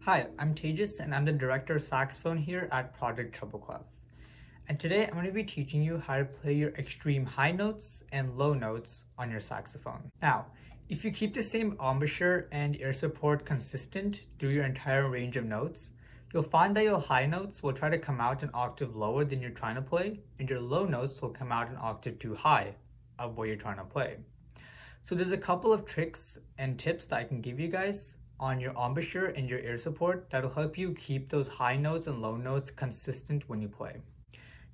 Hi, I'm Tejas and I'm the director of saxophone here at Project Treble Clef. And today I'm going to be teaching you how to play your extreme high notes and low notes on your saxophone. Now, if you keep the same embouchure and ear support consistent through your entire range of notes, you'll find that your high notes will try to come out an octave lower than you're trying to play, and your low notes will come out an octave too high of what you're trying to play. So there's a couple of tricks and tips that I can give you guys on your embouchure and your ear support that'll help you keep those high notes and low notes consistent when you play.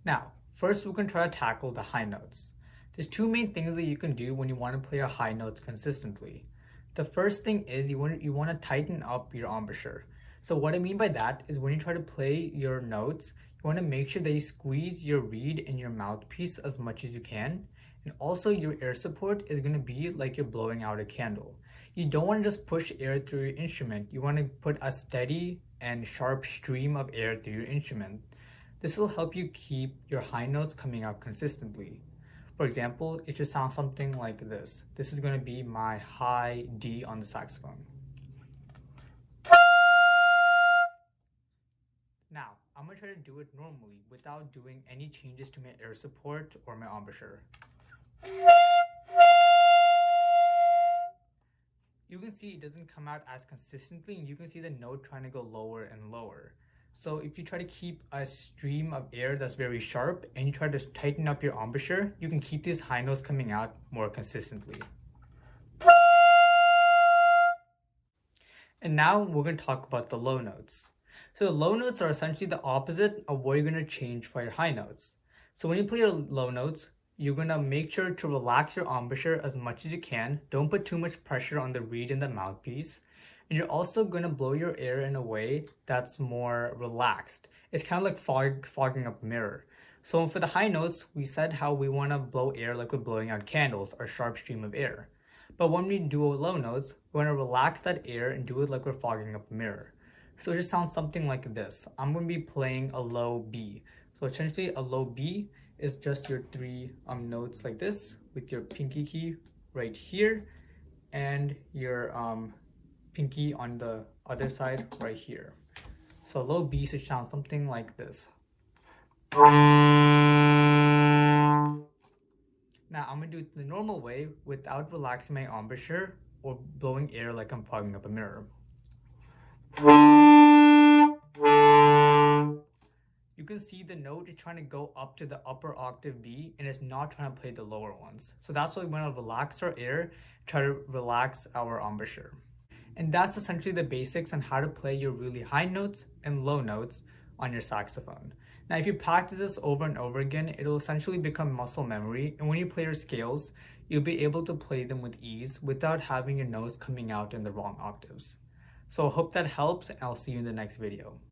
Now, first we're going to try to tackle the high notes. There's two main things that you can do when you want to play your high notes consistently. The first thing is you want to tighten up your embouchure. So what I mean by that is when you try to play your notes, you want to make sure that you squeeze your reed in your mouthpiece as much as you can. And also your ear support is going to be like you're blowing out a candle. You don't want to just push air through your instrument. You want to put a steady and sharp stream of air through your instrument. This will help you keep your high notes coming out consistently. For example, it should sound something like this. This is going to be my high D on the saxophone. Now, I'm going to try to do it normally without doing any changes to my air support or my embouchure. You can see it doesn't come out as consistently, and you can see the note trying to go lower and lower. So if you try to keep a stream of air that's very sharp and you try to tighten up your embouchure, you can keep these high notes coming out more consistently. And now we're going to talk about the low notes. So the low notes are essentially the opposite of what you're going to change for your high notes. So when you play your low notes, you're going to make sure to relax your embouchure as much as you can. Don't put too much pressure on the reed and the mouthpiece. And you're also going to blow your air in a way that's more relaxed. It's kind of like fogging up a mirror. So for the high notes, we said how we want to blow air like we're blowing out candles, or sharp stream of air. But when we do low notes, we want to relax that air and do it like we're fogging up a mirror. So it just sounds something like this. I'm going to be playing a low B. So essentially a low B is just your three notes like this, with your pinky key right here and your pinky on the other side right here. So low B should sound something like this. Now I'm going to do it the normal way without relaxing my embouchure or blowing air like I'm fogging up a mirror. You can see the note is trying to go up to the upper octave B and it's not trying to play the lower ones. So that's why we want to relax our air, try to relax our embouchure. And that's essentially the basics on how to play your really high notes and low notes on your saxophone. Now, if you practice this over and over again, it'll essentially become muscle memory. And when you play your scales, you'll be able to play them with ease without having your notes coming out in the wrong octaves. So I hope that helps, and I'll see you in the next video.